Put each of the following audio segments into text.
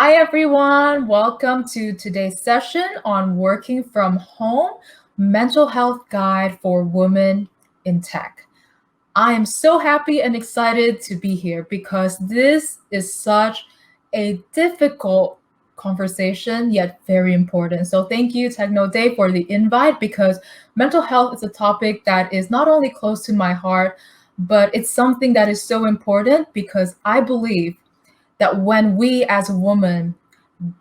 Hi, everyone. Welcome to today's session on working from home, mental health guide for women in tech. I am so happy and excited to be here because this is such a difficult conversation, yet very important. So thank you, Techno Day, for the invite because mental health is a topic that is not only close to my heart, but it's something that is so important because I believe that when we as women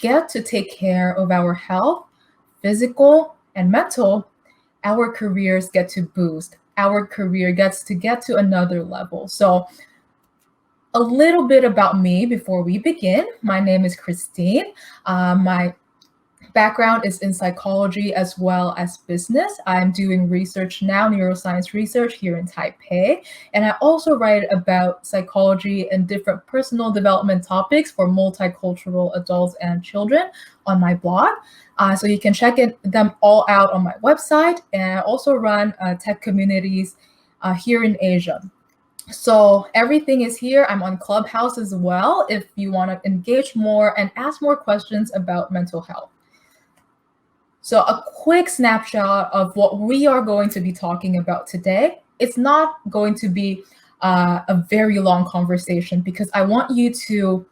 get to take care of our health, physical and mental, our careers get to boost. Our career gets to get to another level. So a little bit about me before we begin. My name is Cristine. My background is in psychology as well as business. I'm doing research now, neuroscience research here in Taipei. And I also write about psychology and different personal development topics for multicultural adults and children on my blog. So you can check them all out on my website. And I also run tech communities here in Asia. So everything is here. I'm on Clubhouse as well if you want to engage more and ask more questions about mental health. So a quick snapshot of what we are going to be talking about today. It's not going to be a very long conversation because I want you to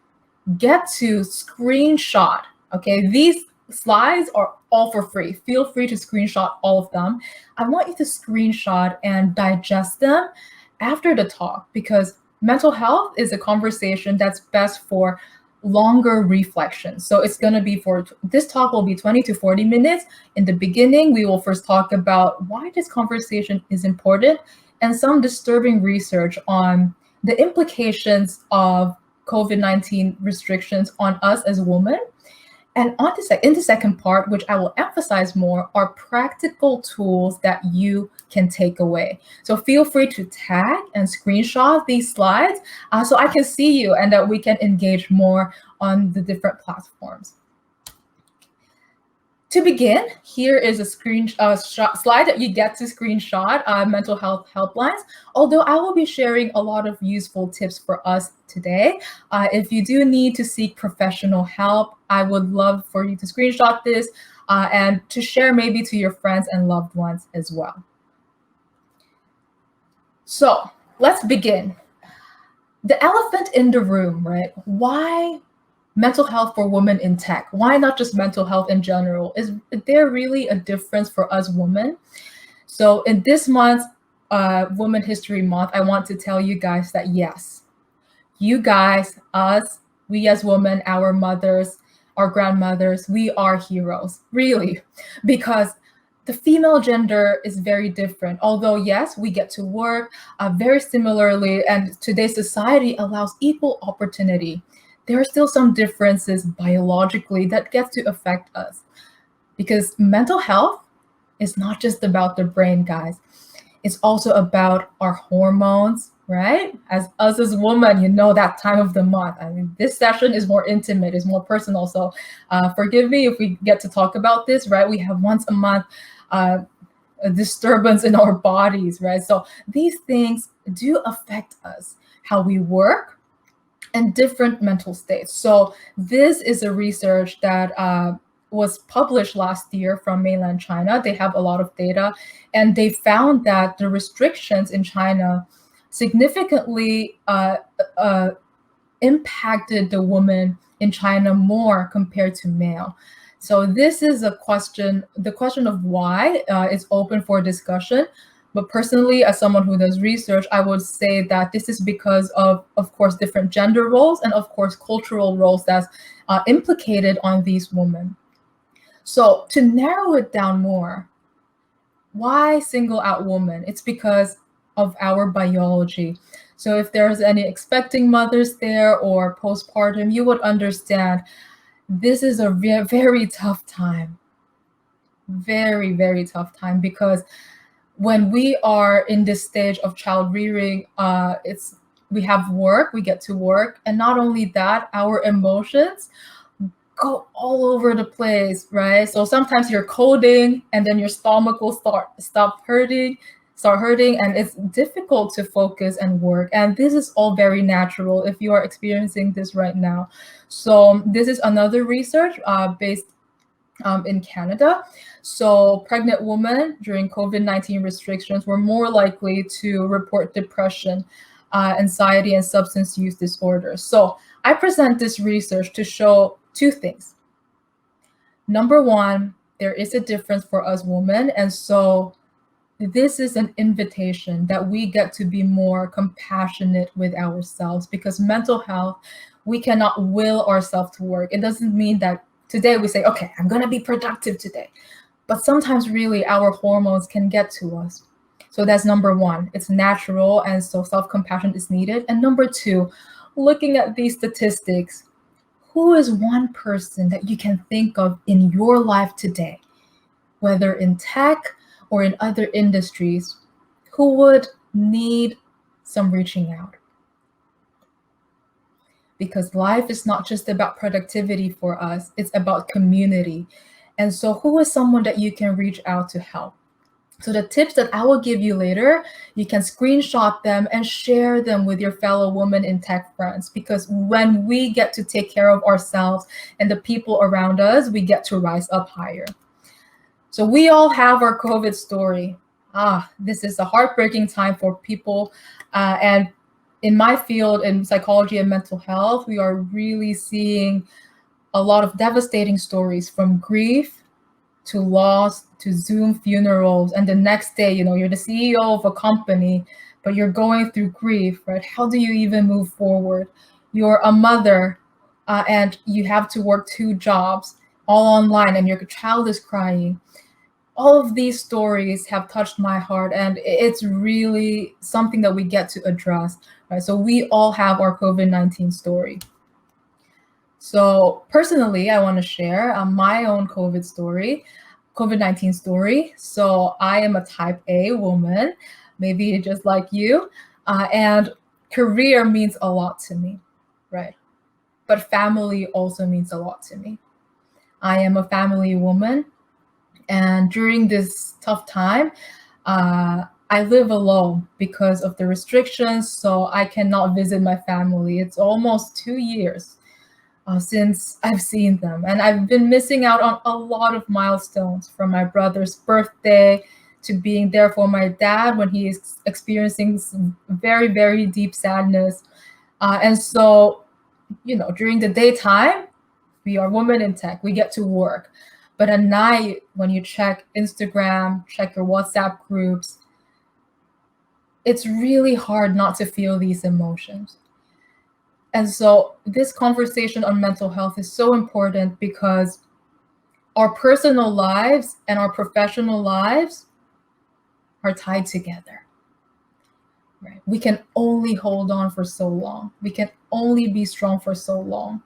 get to screenshot, okay? These slides are all for free. Feel free to screenshot all of them. I want you to screenshot and digest them after the talk because mental health is a conversation that's best for longer reflection. So it's going to be this talk will be 20 to 40 minutes. In the beginning, we will first talk about why this conversation is important and some disturbing research on the implications of COVID-19 restrictions on us as women. And in the second part, which I will emphasize more, are practical tools that you can take away. So feel free to tag and screenshot these slides so I can see you and that we can engage more on the different platforms. To begin, here is a slide that you get to screenshot mental health helplines. Although I will be sharing a lot of useful tips for us today. If you do need to seek professional help, I would love for you to screenshot this and to share maybe to your friends and loved ones as well. So let's begin. The elephant in the room, right? Why mental health for women in tech? Why not just mental health in general? Is there really a difference for us women? So in this month's Women History Month, I want to tell you guys that yes, you guys, us, we as women, our mothers, our grandmothers, we are heroes, really, because the female gender is very different. Although, yes, we get to work very similarly, and today's society allows equal opportunity. There are still some differences biologically that get to affect us because mental health is not just about the brain, guys. It's also about our hormones, right? As us as women, you know that time of the month. I mean, this session is more intimate, it's more personal. So forgive me if we get to talk about this, right? We have once a month a disturbance in our bodies, right? So these things do affect us, how we work, and different mental states. So this is a research that was published last year from mainland China. They have a lot of data, and they found that the restrictions in China significantly impacted the woman in China more compared to male. So this is a question, the question of why is open for discussion. But personally, as someone who does research, I would say that this is because of course, different gender roles and of course, cultural roles that's implicated on these women. So to narrow it down more, why single out women? It's because of our biology. So if there's any expecting mothers there or postpartum, you would understand this is a very tough time. Very, very tough time because when we are in this stage of child rearing, we have work, we get to work. And not only that, our emotions go all over the place, right? So sometimes you're coding and then your stomach will stop hurting. start hurting, and it's difficult to focus and work. And this is all very natural if you are experiencing this right now. So this is another research based in Canada. So pregnant women during COVID-19 restrictions were more likely to report depression, anxiety, and substance use disorders. So I present this research to show two things. Number one, there is a difference for us women. And so this is an invitation that we get to be more compassionate with ourselves, because mental health, we cannot will ourselves to work. It doesn't mean that today we say, okay, I'm going to be productive today. But sometimes really our hormones can get to us. So that's number one. It's natural. And so self-compassion is needed. And number two, looking at these statistics, who is one person that you can think of in your life today, whether in tech or in other industries, who would need some reaching out? Because life is not just about productivity for us, it's about community. And so who is someone that you can reach out to help? So the tips that I will give you later, you can screenshot them and share them with your fellow women in tech friends, because when we get to take care of ourselves and the people around us, we get to rise up higher. So we all have our COVID story. This is a heartbreaking time for people. And in my field, in psychology and mental health, we are really seeing a lot of devastating stories, from grief to loss to Zoom funerals. And the next day, you're the CEO of a company, but you're going through grief, right? How do you even move forward? You're a mother and you have to work 2 jobs all online, and your child is crying. All of these stories have touched my heart, and it's really something that we get to address, right? So we all have our COVID-19 story. So personally, I want to share my own COVID-19 story. So I am a type A woman, maybe just like you, and career means a lot to me, right? But family also means a lot to me. I am a family woman, and during this tough time, I live alone because of the restrictions, so I cannot visit my family. It's almost 2 years since I've seen them, and I've been missing out on a lot of milestones, from my brother's birthday to being there for my dad when he is experiencing some very, very deep sadness. And so, during the daytime, we are women in tech, we get to work. But at night, when you check Instagram, check your WhatsApp groups, it's really hard not to feel these emotions. And so this conversation on mental health is so important, because our personal lives and our professional lives are tied together. Right? We can only hold on for so long. We can only be strong for so long.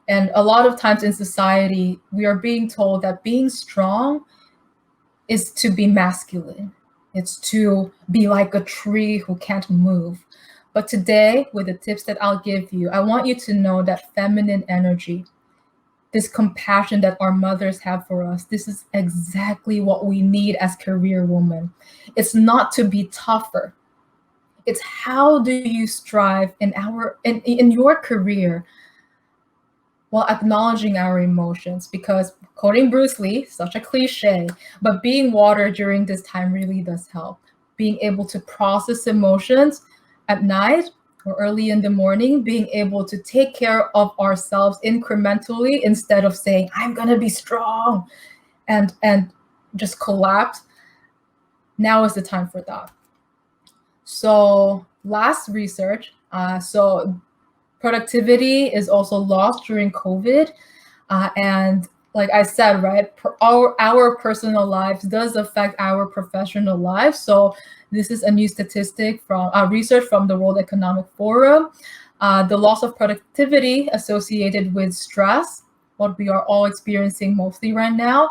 And a lot of times in society, we are being told that being strong is to be masculine. It's to be like a tree who can't move. But today, with the tips that I'll give you, I want you to know that feminine energy, this compassion that our mothers have for us, this is exactly what we need as career women. It's not to be tougher. It's how do you strive in your career while acknowledging our emotions, because quoting Bruce Lee, such a cliche, but being water during this time really does help. Being able to process emotions at night or early in the morning, being able to take care of ourselves incrementally instead of saying, I'm gonna be strong and just collapse. Now is the time for that. So last research, productivity is also lost during COVID. And like I said, right, our personal lives does affect our professional lives. So this is a new statistic from research from the World Economic Forum. The loss of productivity associated with stress, what we are all experiencing mostly right now,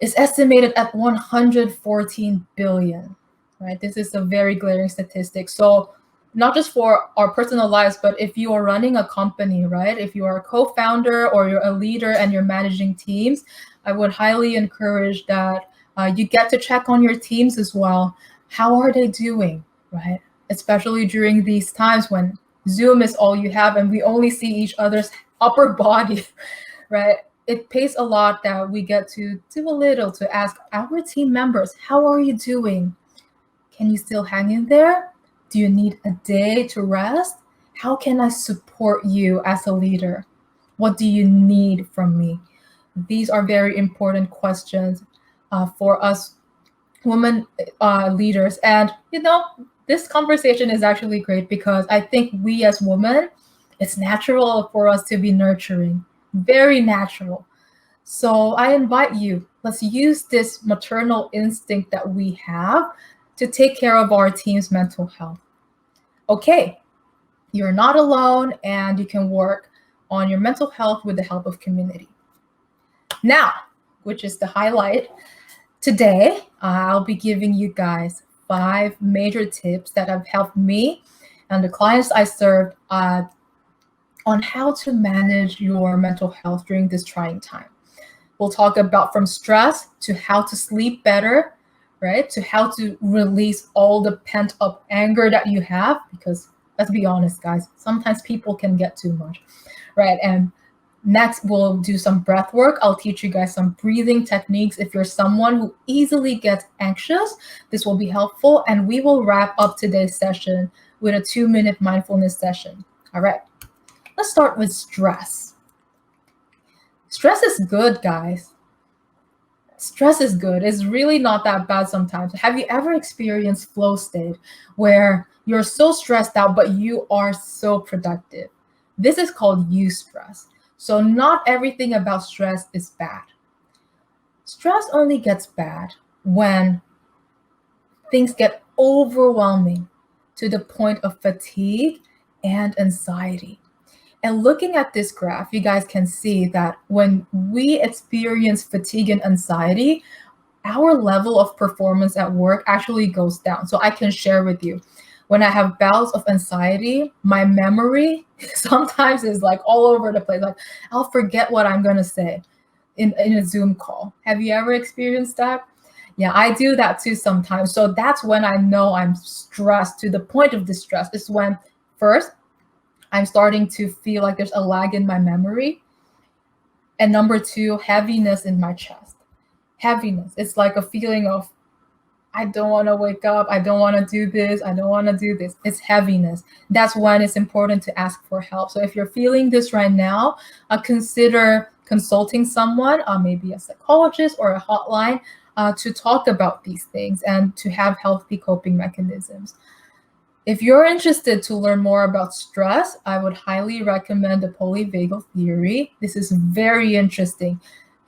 is estimated at 114 billion, right? This is a very glaring statistic. So not just for our personal lives, but if you are running a company, right? If you are a co-founder or you're a leader and you're managing teams, I would highly encourage that you get to check on your teams as well. How are they doing, right? Especially during these times when Zoom is all you have and we only see each other's upper body, right? It pays a lot that we get to do a little to ask our team members, how are you doing? Can you still hang in there? Do you need a day to rest? How can I support you as a leader? What do you need from me? These are very important questions for us women leaders. And, this conversation is actually great because I think we as women, it's natural for us to be nurturing, very natural. So I invite you, let's use this maternal instinct that we have to take care of our team's mental health. Okay, you're not alone and you can work on your mental health with the help of community. Now, which is the highlight, today I'll be giving you guys 5 major tips that have helped me and the clients I served on how to manage your mental health during this trying time. We'll talk about from stress to how to sleep better, right? To how to release all the pent up anger that you have, because let's be honest, guys, sometimes people can get too much, right? And next, we'll do some breath work. I'll teach you guys some breathing techniques. If you're someone who easily gets anxious, this will be helpful. And we will wrap up today's session with a 2-minute mindfulness session. All right, let's start with stress. Stress is good, guys. Stress is good. It's really not that bad sometimes. Have you ever experienced flow state where you're so stressed out, but you are so productive? This is called eustress. So not everything about stress is bad. Stress only gets bad when things get overwhelming to the point of fatigue and anxiety. And looking at this graph, you guys can see that when we experience fatigue and anxiety, our level of performance at work actually goes down. So I can share with you, when I have bouts of anxiety, my memory sometimes is like all over the place. Like I'll forget what I'm going to say in a Zoom call. Have you ever experienced that? Yeah, I do that too sometimes. So that's when I know I'm stressed to the point of distress. Is when first, I'm starting to feel like there's a lag in my memory. And number 2, heaviness in my chest. Heaviness. It's like a feeling of, I don't want to wake up. I don't want to do this. I don't want to do this. It's heaviness. That's when it's important to ask for help. So if you're feeling this right now, consider consulting someone, maybe a psychologist or a hotline, to talk about these things and to have healthy coping mechanisms. If you're interested to learn more about stress, I would highly recommend the Polyvagal Theory. This is very interesting.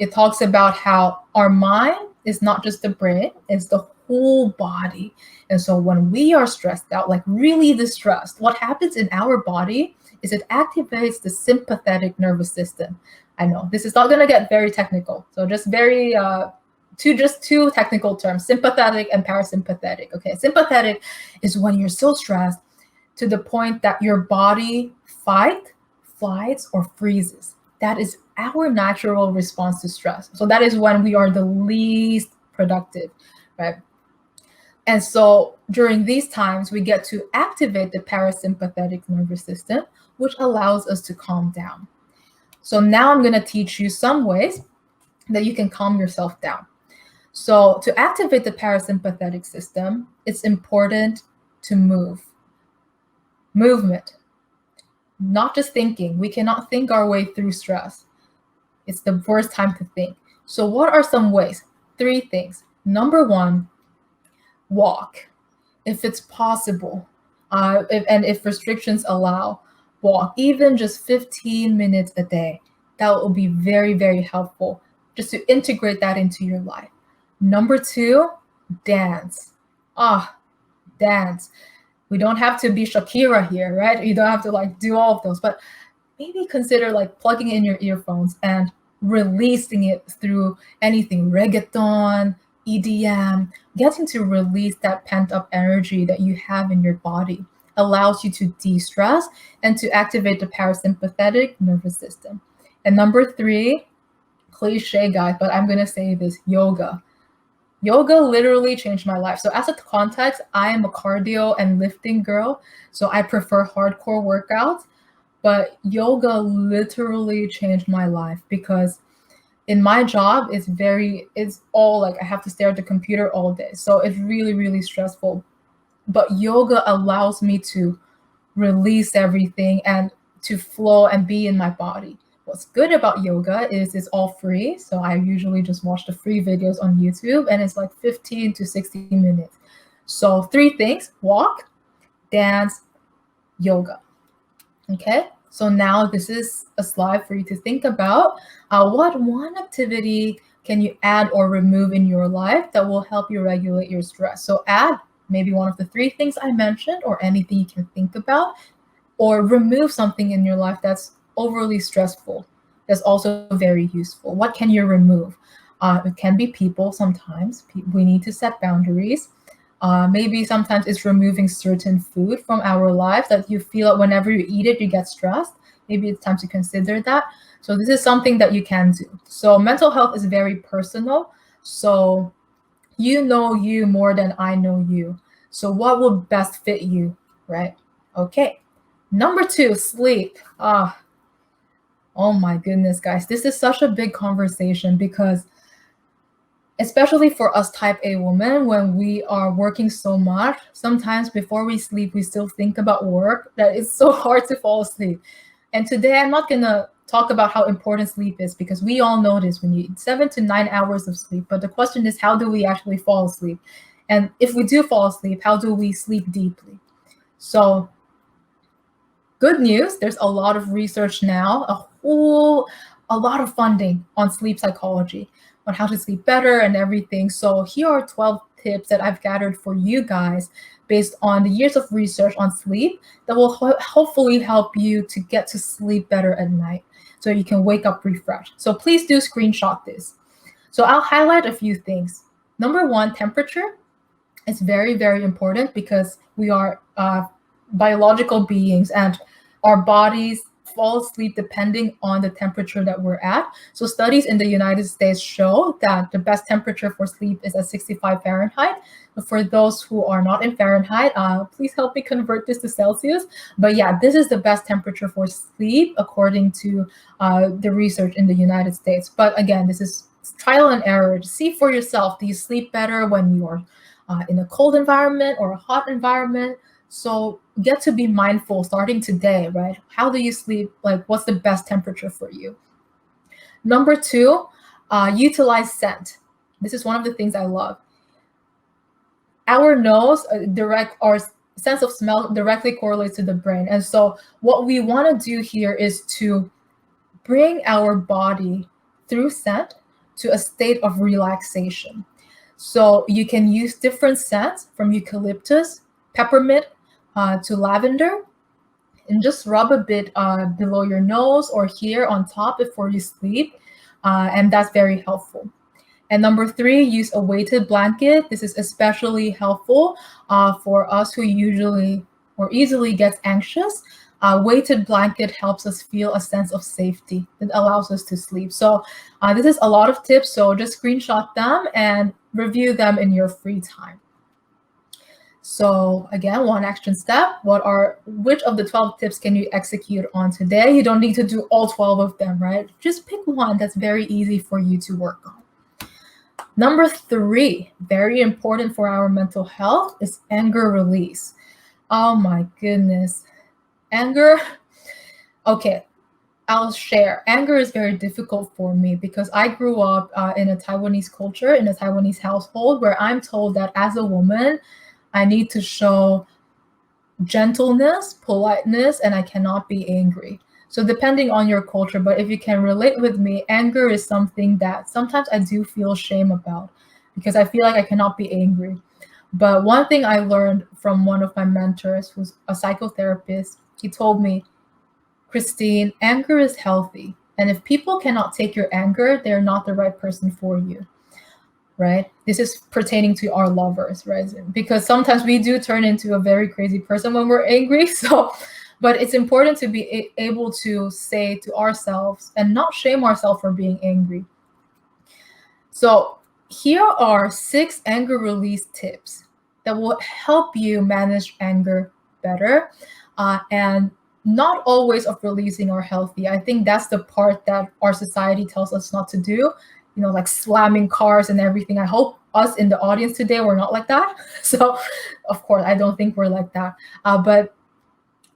It talks about how our mind is not just the brain, it's the whole body. And so when we are stressed out, like really distressed, what happens in our body is it activates the sympathetic nervous system. I know this is not going to get very technical. So just two technical terms, sympathetic and parasympathetic. Okay, sympathetic is when you're so stressed to the point that your body fights, flies, or freezes. That is our natural response to stress. So that is when we are the least productive, right? And so during these times, we get to activate the parasympathetic nervous system, which allows us to calm down. So now I'm going to teach you some ways that you can calm yourself down. So to activate the parasympathetic system, it's important to move. Movement, not just thinking. We cannot think our way through stress. It's the worst time to think. So what are some ways? 3 things. Number 1, walk. If it's possible, if restrictions allow, walk, even just 15 minutes a day. That will be very, very helpful just to integrate that into your life. Number 2, dance. Dance. We don't have to be Shakira here, right? You don't have to do all of those, but maybe consider plugging in your earphones and releasing it through anything, reggaeton, EDM, getting to release that pent up energy that you have in your body allows you to de-stress and to activate the parasympathetic nervous system. And number 3, cliche guys, but I'm going to say this, yoga. Yoga literally changed my life. So as a context, I am a cardio and lifting girl, so I prefer hardcore workouts. But yoga literally changed my life because in my job, it's all like I have to stare at the computer all day. So it's really, really stressful. But yoga allows me to release everything and to flow and be in my body. What's good about yoga is it's all free. So I usually just watch the free videos on YouTube, and it's like 15 to 60 minutes. So three things: walk, dance, yoga. Okay, so now this is a slide for you to think about. What one activity can you add or remove in your life that will help you regulate your stress? So add maybe one of the three things I mentioned, or anything you can think about, or remove something in your life that's overly stressful, that's also very useful. What can you remove? It can be people sometimes. We need to set boundaries. Maybe sometimes it's removing certain food from our lives that you feel that whenever you eat it, you get stressed. Maybe it's time to consider that. So this is something that you can do. So mental health is very personal. So you know you more than I know you. So what will best fit you, right? Okay. Number two, sleep. Oh my goodness, guys. This is such a big conversation because especially for us type A women, when we are working so much, sometimes before we sleep, we still think about work that it's so hard to fall asleep. And today I'm not gonna talk about how important sleep is because we all know this. We need 7 to 9 hours of sleep. But the question is, how do we actually fall asleep? And if we do fall asleep, how do we sleep deeply? So good news, there's a lot of research now, a lot of funding on sleep psychology, on how to sleep better and everything. So here are 12 tips that I've gathered for you guys based on the years of research on sleep that will hopefully help you to get to sleep better at night so you can wake up refreshed. So please do screenshot this. So I'll highlight a few things. Number one, temperature is very, very important because we are biological beings and our bodies fall asleep depending on the temperature that we're at. So studies in the United States show that the best temperature for sleep is at 65 Fahrenheit. But for those who are not in Fahrenheit, please help me convert this to Celsius. But yeah, this is the best temperature for sleep according to the research in the United States. But again, this is trial and error. See for yourself, do you sleep better when you are in a cold environment or a hot environment? So get to be mindful starting today, right? How do you sleep? Like, what's the best temperature for you? Number two, utilize scent. This is one of the things I love. Our nose, our sense of smell directly correlates to the brain. And so what we want to do here is to bring our body through scent to a state of relaxation. So you can use different scents from eucalyptus, peppermint, to lavender, and just rub a bit below your nose or here on top before you sleep. And that's very helpful. And number three, use a weighted blanket. This is especially helpful for us who usually or easily gets anxious. Weighted blanket helps us feel a sense of safety. It allows us to sleep. So this is a lot of tips. So just screenshot them and review them in your free time. So again, one action step. Which of the 12 tips can you execute on today? You don't need to do all 12 of them, right? Just pick one that's very easy for you to work on. Number three, very important for our mental health, is anger release. Oh my goodness. Anger. Okay, I'll share. Anger is very difficult for me because I grew up in a Taiwanese culture, in a Taiwanese household, where I'm told that as a woman, I need to show gentleness, politeness, and I cannot be angry. So depending on your culture, but if you can relate with me, anger is something that sometimes I do feel shame about because I feel like I cannot be angry. But one thing I learned from one of my mentors, who's a psychotherapist, he told me, Cristine, anger is healthy. And if people cannot take your anger, they're not the right person for you. Right? This is pertaining to our lovers, right? Because sometimes we do turn into a very crazy person when we're angry. So, but it's important to be able to say to ourselves and not shame ourselves for being angry. So Here are 6 anger release tips that will help you manage anger better. And not always of releasing are healthy. I think that's the part that our society tells us not to do, like slamming cars and everything. I hope us in the audience today, we're not like that. So, of course, I don't think we're like that. But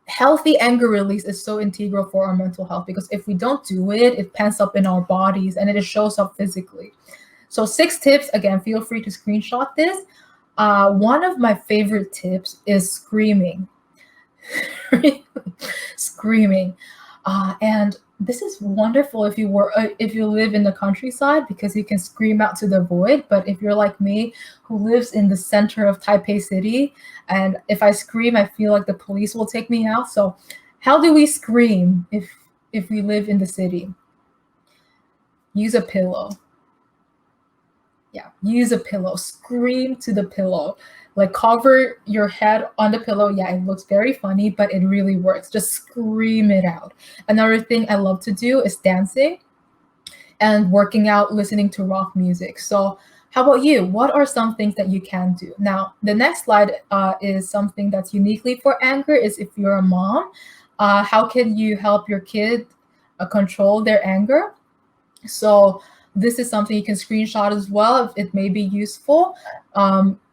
healthy anger release is so integral for our mental health, because if we don't do it, it pents up in our bodies and it shows up physically. So 6 tips, again, feel free to screenshot this. One of my favorite tips is screaming. Screaming. And this is wonderful if you live in the countryside, because you can scream out to the void. But if you're like me, who lives in the center of Taipei City, and if I scream, I feel like the police will take me out. So how do we scream if we live in the city? Use a pillow. Yeah, use a pillow. Scream to the pillow. Like, cover your head on the pillow. Yeah, it looks very funny, but it really works. Just scream it out. Another thing I love to do is dancing and working out, listening to rock music. So how about you? What are some things that you can do? Now, the next slide is something that's uniquely for anger, is if you're a mom, how can you help your kid control their anger? So this is something you can screenshot as well if it may be useful.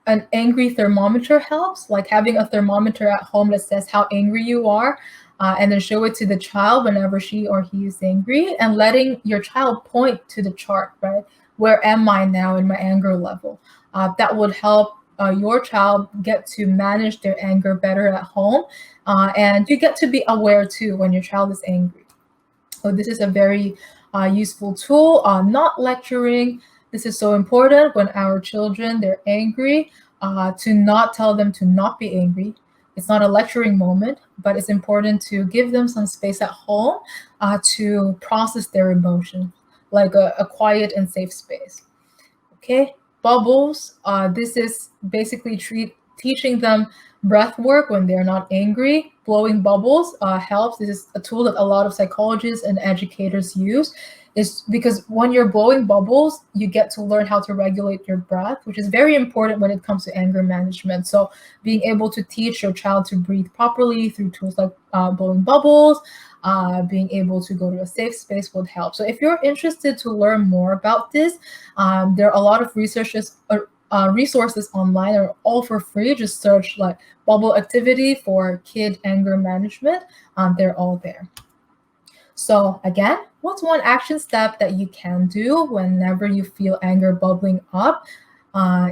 An angry thermometer helps, like having a thermometer at home that says how angry you are, and then show it to the child whenever she or he is angry, and letting your child point to the chart, right? Where am I now in my anger level? That would help your child get to manage their anger better at home. And you get to be aware too when your child is angry. So this is a very useful tool. Not lecturing. This is so important when our children, they're angry, to not tell them to not be angry. It's not a lecturing moment, but it's important to give them some space at home to process their emotion, like a quiet and safe space. Okay, bubbles. This is basically teaching them breath work when they're not angry. Blowing bubbles helps. This is a tool that a lot of psychologists and educators use. Is because when you're blowing bubbles, you get to learn how to regulate your breath, which is very important when it comes to anger management. So being able to teach your child to breathe properly through tools like blowing bubbles, being able to go to a safe space would help. So if you're interested to learn more about this, there are a lot of resources online, are all for free. Just search like bubble activity for kid anger management. They're all there. So again, what's one action step that you can do whenever you feel anger bubbling up?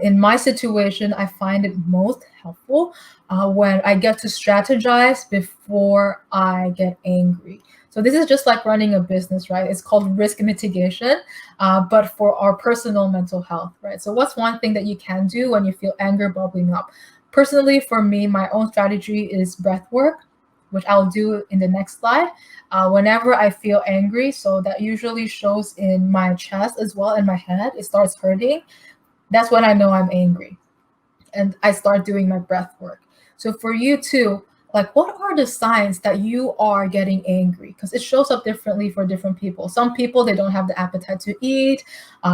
In my situation, I find it most helpful when I get to strategize before I get angry. So this is just like running a business, right? It's called risk mitigation, but for our personal mental health, right? So what's one thing that you can do when you feel anger bubbling up? Personally, for me, my own strategy is breath work, which I'll do in the next slide. Whenever I feel angry, so that usually shows in my chest as well, in my head, it starts hurting. That's when I know I'm angry. And I start doing my breath work. So for you too, like, what are the signs that you are getting angry? Because it shows up differently for different people. Some people, they don't have the appetite to eat.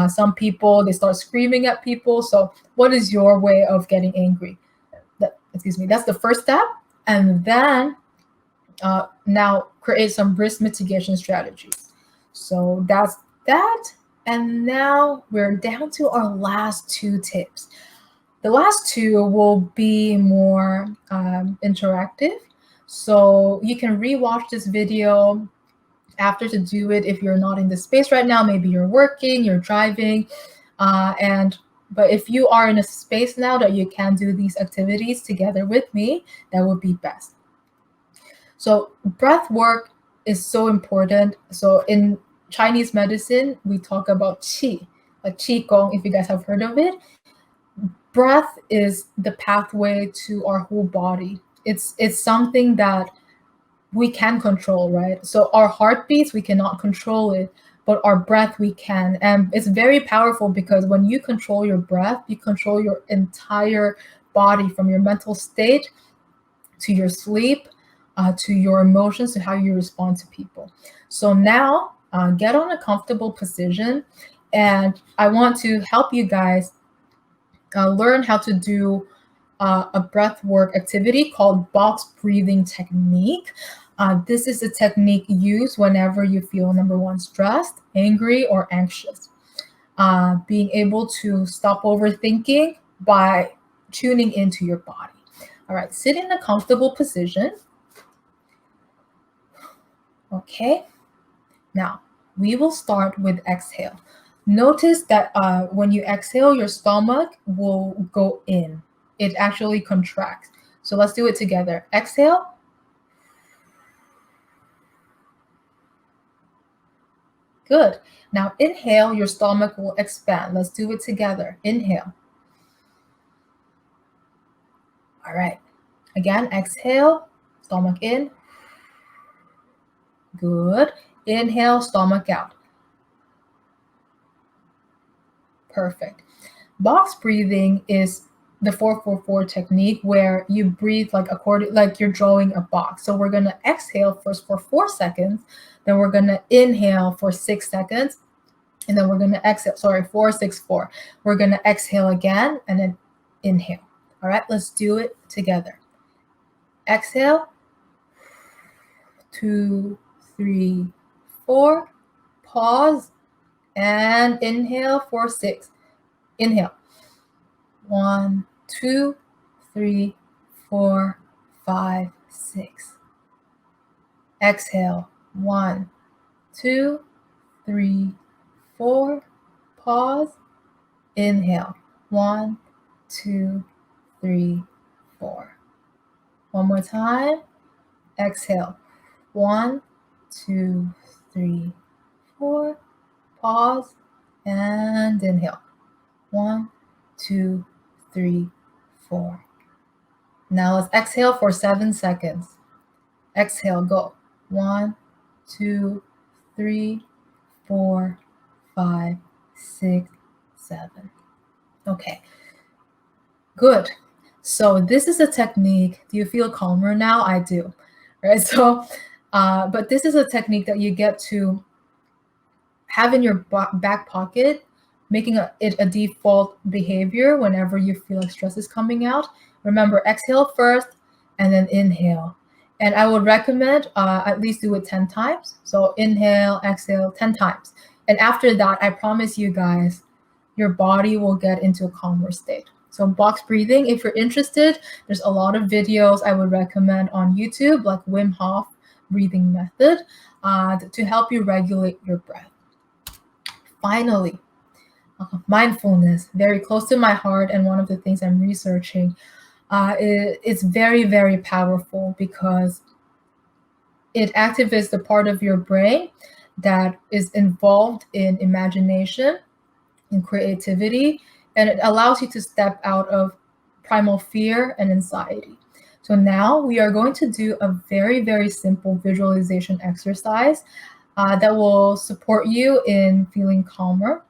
Some people, they start screaming at people. So what is your way of getting angry? That's the first step. And then now create some risk mitigation strategies. So that's that. And now we're down to our last 2 tips. The last 2 will be more interactive. So you can rewatch this video after to do it if you're not in the space right now. Maybe you're working, you're driving, but if you are in a space now that you can do these activities together with me, that would be best. So breath work is so important. So in Chinese medicine, we talk about qi, like qi gong, if you guys have heard of it. Breath is the pathway to our whole body. It's something that we can control, right? So our heartbeats, we cannot control it, but our breath we can. And it's very powerful, because when you control your breath, you control your entire body, from your mental state to your sleep, to your emotions, to how you respond to people. So now get on a comfortable position And I want to help you guys learn how to do a breath work activity called box breathing technique. This is a technique used whenever you feel, number one, stressed, angry, or anxious. Being able to stop overthinking by tuning into your body. All right, sit in a comfortable position. Okay, now we will start with exhale. Notice that when you exhale, your stomach will go in. It actually contracts. So let's do it together. Exhale. Good. Now inhale, your stomach will expand. Let's do it together. Inhale. All right. Again, exhale, stomach in. Good. Inhale, stomach out. Perfect. Box breathing is the 4-4-4 technique where you breathe like you're drawing a box. So we're going to exhale first for 4 seconds, then we're going to inhale for 6 seconds, and then we're going to exhale. 4, 6, 4. We're going to exhale again and then inhale. All right, let's do it together. Exhale. 2, 3, 4. Pause and inhale for 6. Inhale. 1, 2, 3, 4, 5, 6. Exhale. 1, 2, 3, 4. Pause. Inhale. 1, 2, 3, 4. One more time. Exhale. 1, 2, 3, 4. Pause and inhale. 1, 2, 3, 4. Now let's exhale for 7 seconds. Exhale, go. 1, 2, 3, 4, 5, 6, 7. Okay, good. So this is a technique. Do you feel calmer now? I do, right? So, but this is a technique that you get to have in your back pocket, making it a default behavior whenever you feel like stress is coming out. Remember, exhale first and then inhale. And I would recommend at least do it 10 times. So inhale, exhale 10 times. And after that, I promise you guys, your body will get into a calmer state. So box breathing, if you're interested, there's a lot of videos I would recommend on YouTube, like Wim Hof breathing method, to help you regulate your breath. Finally, mindfulness, very close to my heart, and one of the things I'm researching. It's very, very powerful because it activates the part of your brain that is involved in imagination and creativity, and it allows you to step out of primal fear and anxiety. So now we are going to do a very, very simple visualization exercise that will support you in feeling calmer.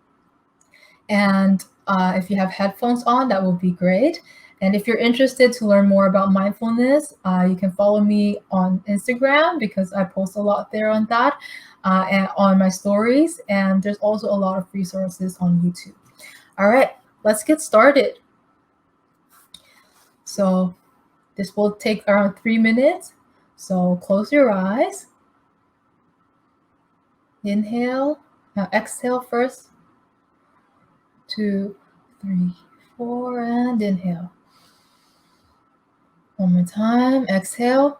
And if you have headphones on, that will be great. And if you're interested to learn more about mindfulness, you can follow me on Instagram because I post a lot there on that and on my stories. And there's also a lot of resources on YouTube. All right, let's get started. So this will take around 3 minutes. So close your eyes. Inhale. Now exhale first. 2, 3, 4, and inhale. One more time. Exhale.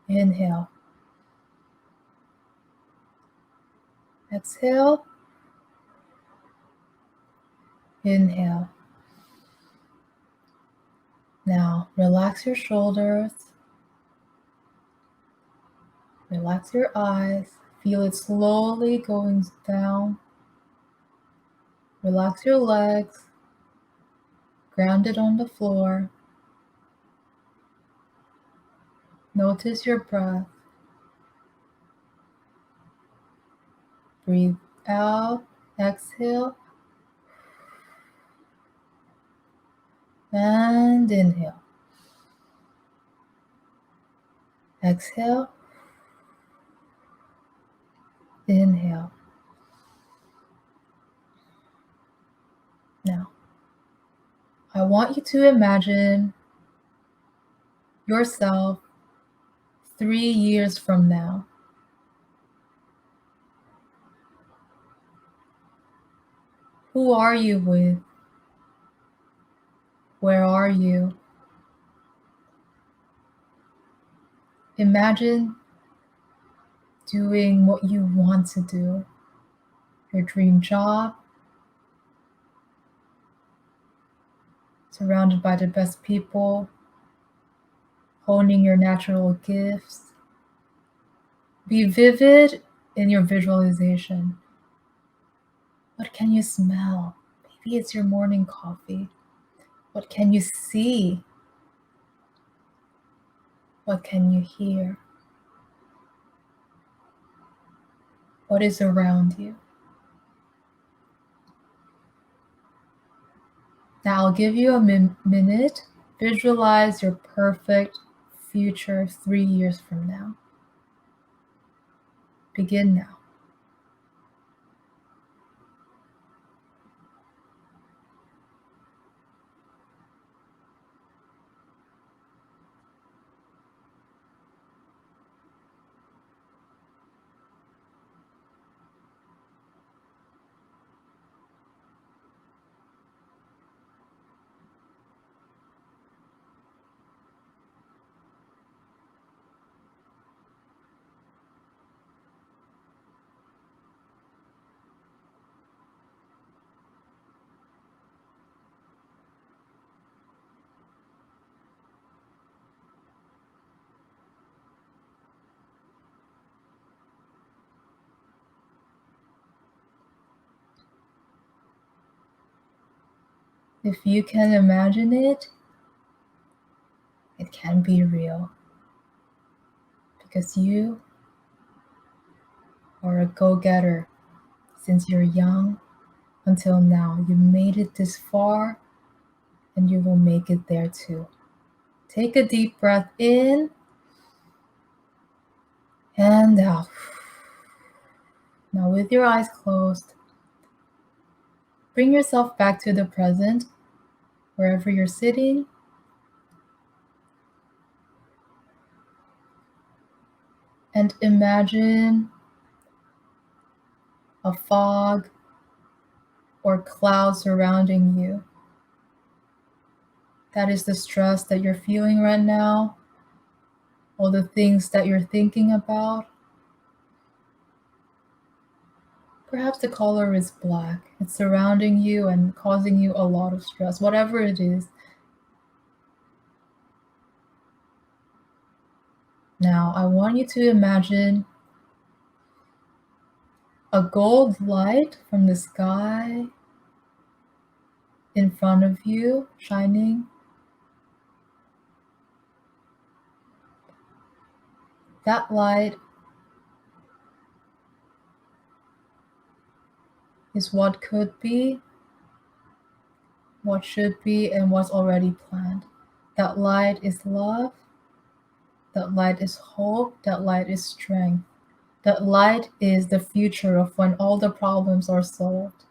Inhale. Exhale. Inhale. Now relax your shoulders. Relax your eyes. Feel it slowly going down. Relax your legs. Grounded on the floor. Notice your breath. Breathe out. Exhale. And inhale. Exhale. want you to imagine yourself 3 years from now. Who are you with? Where are you? Imagine doing what you want to do, your dream job, surrounded by the best people, honing your natural gifts. Be vivid in your visualization. What can you smell? Maybe it's your morning coffee. What can you see? What can you hear? What is around you? Now I'll give you a minute. Visualize your perfect future 3 years from now. Begin now. If you can imagine it, it can be real. Because you are a go-getter since you're young until now. You made it this far and you will make it there too. Take a deep breath in and out. Now with your eyes closed, bring yourself back to the present, wherever you're sitting. And imagine a fog or clouds surrounding you. That is the stress that you're feeling right now, all the things that you're thinking about. Perhaps the color is black. It's surrounding you and causing you a lot of stress, whatever it is. Now, I want you to imagine a gold light from the sky in front of you, shining. That light is what could be, what should be, and what's already planned. That light is love. That light is hope. That light is strength. That light is the future of when all the problems are solved.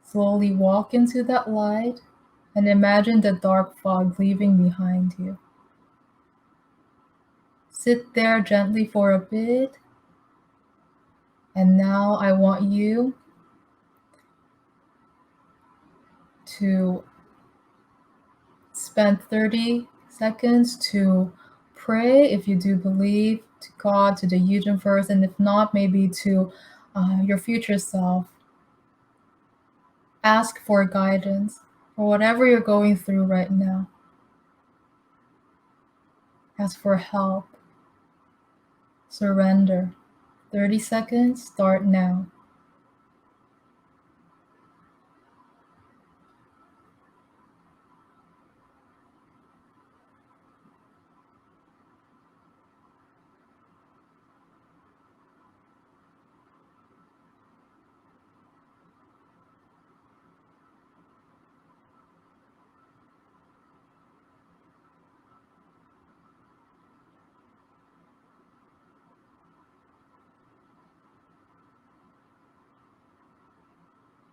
Slowly walk into that light and imagine the dark fog leaving behind you. Sit there gently for a bit. And now I want you to spend 30 seconds to pray, if you do believe, to God, to the universe, and if not, maybe to your future self. Ask for guidance for whatever you're going through right now. Ask for help. Surrender. 30 seconds, start now.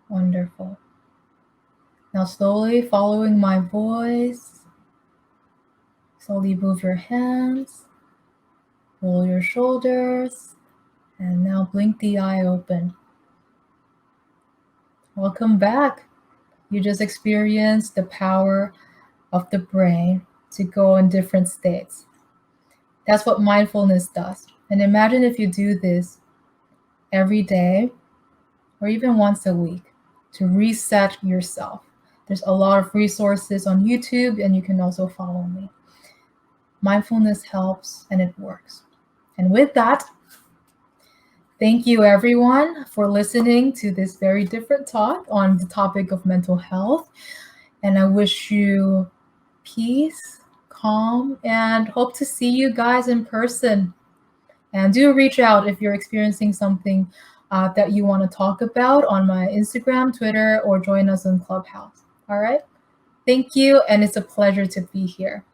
Wonderful. Now slowly following my voice, slowly move your hands, roll your shoulders, and now blink the eye open. Welcome back. You just experienced the power of the brain to go in different states. That's what mindfulness does. And imagine if you do this every day or even once a week to reset yourself. There's a lot of resources on YouTube, and you can also follow me. Mindfulness helps and it works. And with that, thank you everyone for listening to this very different talk on the topic of mental health. And I wish you peace, calm, and hope to see you guys in person. And do reach out if you're experiencing something that you want to talk about on my Instagram, Twitter, or join us on Clubhouse. All right? Thank you, and it's a pleasure to be here.